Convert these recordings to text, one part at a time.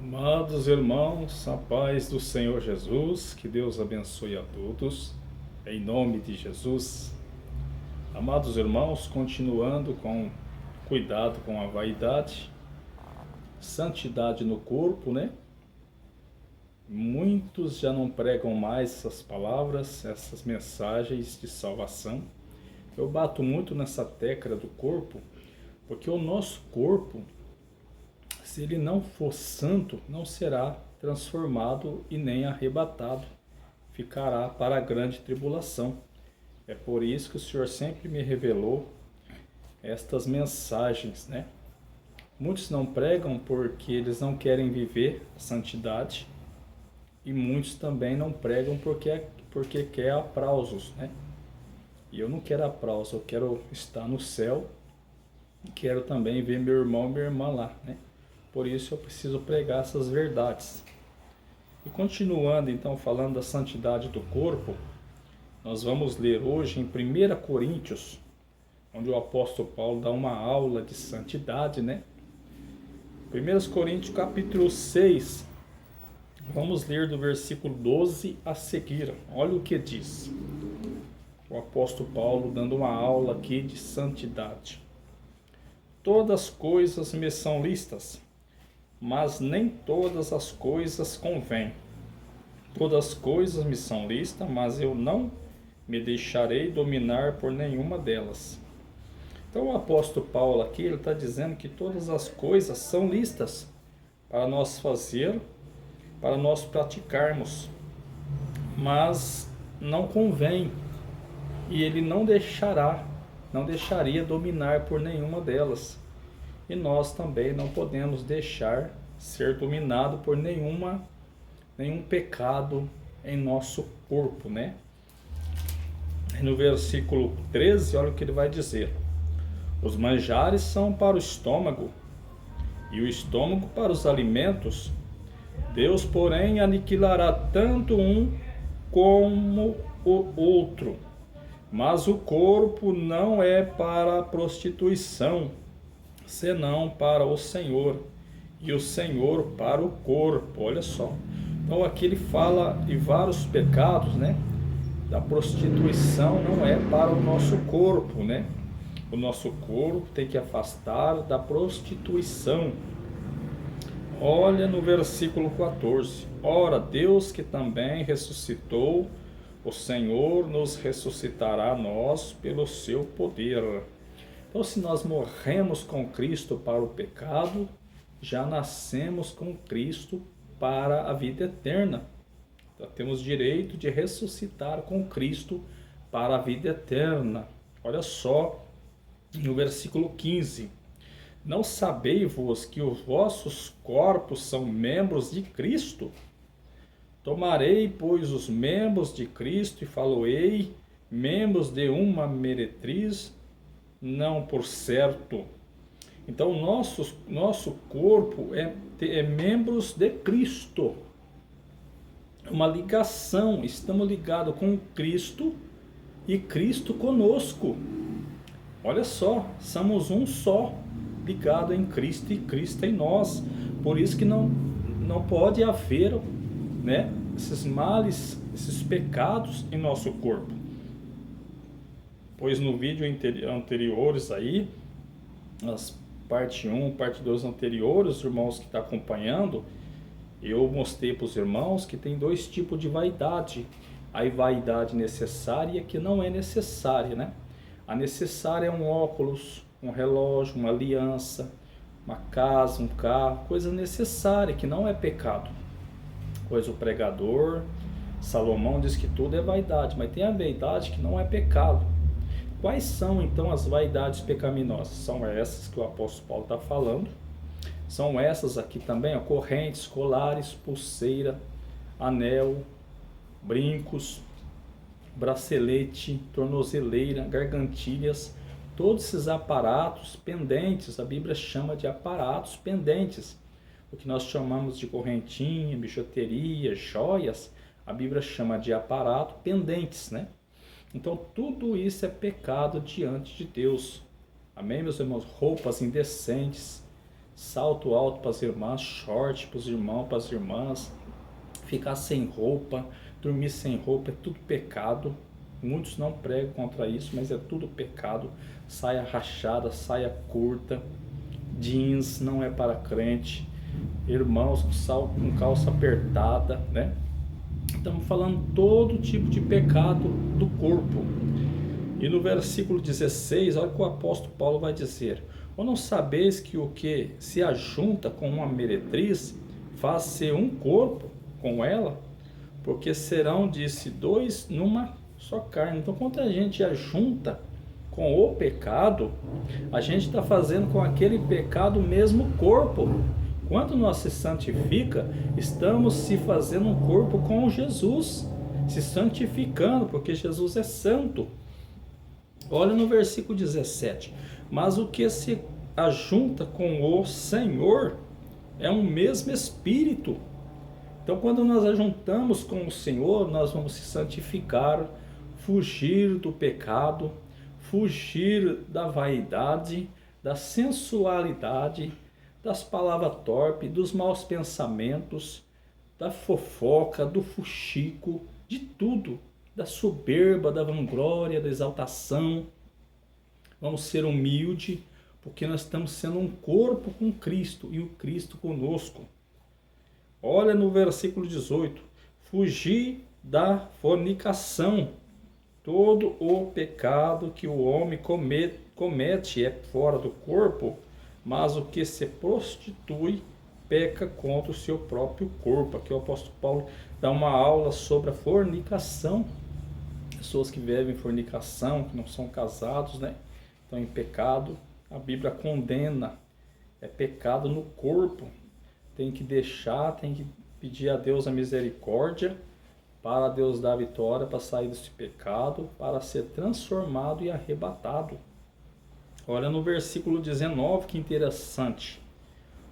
Amados irmãos, a paz do Senhor Jesus, que Deus abençoe a todos, em nome de Jesus. Amados irmãos, continuando com cuidado com a vaidade, santidade no corpo, né? Muitos já não pregam mais essas palavras, essas mensagens de salvação. Eu bato muito nessa tecla do corpo, porque o nosso corpo, se ele não for santo, não será transformado e nem arrebatado, ficará para a grande tribulação. É por isso que o Senhor sempre me revelou estas mensagens, né? Muitos não pregam porque eles não querem viver a santidade, e muitos também não pregam porque quer aplausos, né? E eu não quero aplauso, eu quero estar no céu e quero também ver meu irmão e minha irmã lá, né? Por isso eu preciso pregar essas verdades. E continuando então falando da santidade do corpo, nós vamos ler hoje em 1 Coríntios, onde o apóstolo Paulo dá uma aula de santidade, né? 1 Coríntios capítulo 6, vamos ler do versículo 12 a seguir. Olha o que diz o apóstolo Paulo dando uma aula aqui de santidade. Todas as coisas me são lícitas, mas nem todas as coisas convêm. Todas as coisas me são lícitas, mas eu não me deixarei dominar por nenhuma delas. Então o apóstolo Paulo aqui, ele está dizendo que todas as coisas são lícitas para nós fazer, para nós praticarmos, mas não convém, e ele não deixaria dominar por nenhuma delas. E nós também não podemos deixar ser dominado por nenhum pecado em nosso corpo, né? No versículo 13, olha o que ele vai dizer. Os manjares são para o estômago, e o estômago para os alimentos. Deus, porém, aniquilará tanto um como o outro. Mas o corpo não é para a prostituição, senão para o Senhor, e o Senhor para o corpo. Olha só. Então aqui ele fala de vários pecados, né? Da prostituição não é para o nosso corpo, né? O nosso corpo tem que afastar da prostituição. Olha no versículo 14. Ora, Deus que também ressuscitou o Senhor nos ressuscitará a nós pelo seu poder. Então, se nós morremos com Cristo para o pecado, já nascemos com Cristo para a vida eterna. Então, temos direito de ressuscitar com Cristo para a vida eterna. Olha só, no versículo 15. Não sabeis-vos que os vossos corpos são membros de Cristo? Tomarei, pois, os membros de Cristo e faloei membros de uma meretriz, não por certo. Então, nosso corpo é membros de Cristo. Uma ligação, estamos ligados com Cristo e Cristo conosco. Olha só, somos um só, ligado em Cristo e Cristo em nós. Por isso que não pode haver, né, esses males, esses pecados em nosso corpo. Pois no vídeo anteriores aí, as parte 1, parte 2 anteriores, os irmãos que estão acompanhando, eu mostrei para os irmãos que tem dois tipos de vaidade. A vaidade necessária e a que não é necessária, né? A necessária é um óculos, um relógio, uma aliança, uma casa, um carro, coisa necessária, que não é pecado. Pois o pregador, Salomão, diz que tudo é vaidade, mas tem a vaidade que não é pecado. Quais são então as vaidades pecaminosas? São essas que o apóstolo Paulo está falando. São essas aqui também, ó, correntes, colares, pulseira, anel, brincos, bracelete, tornozeleira, gargantilhas, todos esses aparatos pendentes, a Bíblia chama de aparatos pendentes. O que nós chamamos de correntinha, bijuteria, joias, a Bíblia chama de aparato pendentes, né? Então tudo isso é pecado diante de Deus. Amém, meus irmãos? Roupas indecentes, salto alto para as irmãs, short para os irmãos, para as irmãs, ficar sem roupa, dormir sem roupa, é tudo pecado. Muitos não pregam contra isso, mas é tudo pecado. Saia rachada, saia curta, jeans não é para crente, irmãos com calça apertada, né? Estamos falando todo tipo de pecado do corpo. E no versículo 16, olha o que o apóstolo Paulo vai dizer: ou não sabeis que o que se ajunta com uma meretriz faz ser um corpo com ela? Porque serão, disse, dois numa só carne. Então, quando a gente ajunta com o pecado, a gente está fazendo com aquele pecado o mesmo corpo. Quando nós se santifica, estamos se fazendo um corpo com Jesus, se santificando, porque Jesus é santo. Olha no versículo 17: mas o que se ajunta com o Senhor é um mesmo Espírito. Então, quando nós ajuntamos com o Senhor, nós vamos se santificar, fugir do pecado, fugir da vaidade, da sensualidade, das palavras torpes, dos maus pensamentos, da fofoca, do fuxico, de tudo, da soberba, da vanglória, da exaltação. Vamos ser humildes, porque nós estamos sendo um corpo com Cristo e o Cristo conosco. Olha no versículo 18: fugir da fornicação. Todo o pecado que o homem comete é fora do corpo, mas o que se prostitui peca contra o seu próprio corpo. Aqui o apóstolo Paulo dá uma aula sobre a fornicação. Pessoas que vivem fornicação, que não são casados, né? Estão em pecado. A Bíblia condena. É pecado no corpo. Tem que deixar, tem que pedir a Deus a misericórdia, para Deus dar a vitória, para sair desse pecado, para ser transformado e arrebatado. Olha no versículo 19, que interessante.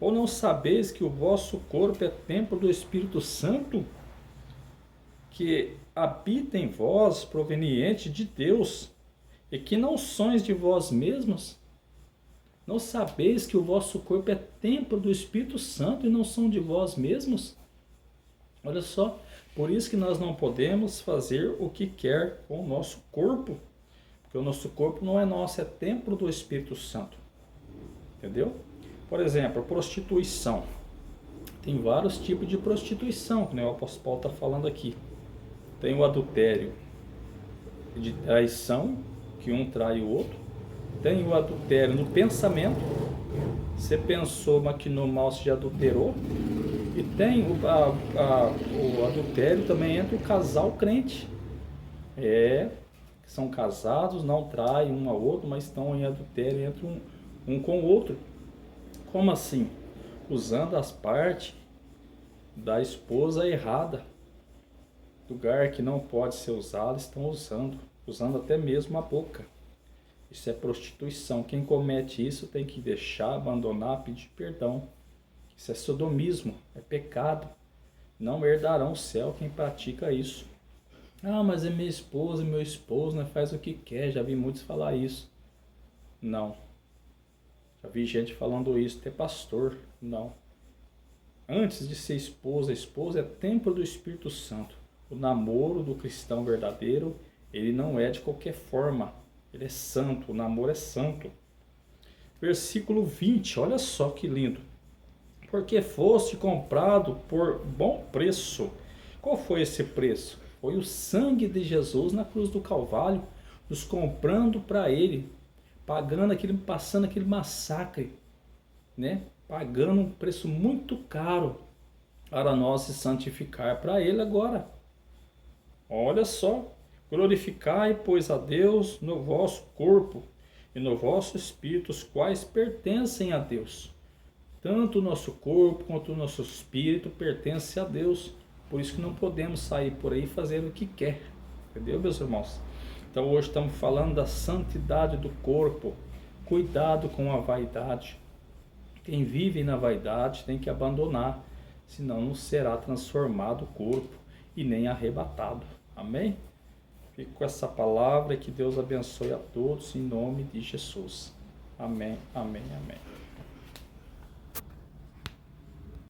Ou não sabeis que o vosso corpo é templo do Espírito Santo, que habita em vós, proveniente de Deus, e que não sois de vós mesmos? Não sabeis que o vosso corpo é templo do Espírito Santo e não são de vós mesmos? Olha só, por isso que nós não podemos fazer o que quer com o nosso corpo, porque o nosso corpo não é nosso, é templo do Espírito Santo. Entendeu? Por exemplo, a prostituição. Tem vários tipos de prostituição, que o apóstolo Paulo está falando aqui. Tem o adultério de traição, que um trai o outro. Tem o adultério no pensamento. Você pensou, maquinou mal, se já adulterou. E tem o adultério também entre o casal crente. Que são casados, não traem um ao outro, mas estão em adultério entre um com o outro. Como assim? Usando as partes da esposa errada. Lugar que não pode ser usado, estão usando até mesmo a boca. Isso é prostituição. Quem comete isso tem que deixar, abandonar, pedir perdão. Isso é sodomismo, é pecado. Não herdarão o céu quem pratica isso. Ah, mas é minha esposa, meu esposo, né? Faz o que quer. Já vi muitos falar isso. Não. Já vi gente falando isso, até pastor. Não. Antes de ser esposa é templo do Espírito Santo. O namoro do cristão verdadeiro, ele não é de qualquer forma. Ele é santo, o namoro é santo. Versículo 20, olha só que lindo. Porque foste comprado por bom preço. Qual foi esse preço? Foi o sangue de Jesus na cruz do Calvário, nos comprando para Ele, passando aquele massacre, né? Pagando um preço muito caro para nós se santificar para Ele agora. Olha só, glorificai, pois, a Deus no vosso corpo e no vosso espírito, os quais pertencem a Deus. Tanto o nosso corpo quanto o nosso espírito pertence a Deus. Por isso que não podemos sair por aí fazendo o que quer. Entendeu, meus irmãos? Então hoje estamos falando da santidade do corpo. Cuidado com a vaidade. Quem vive na vaidade tem que abandonar, senão não será transformado o corpo e nem arrebatado. Amém? Fico com essa palavra e que Deus abençoe a todos em nome de Jesus. Amém, amém, amém.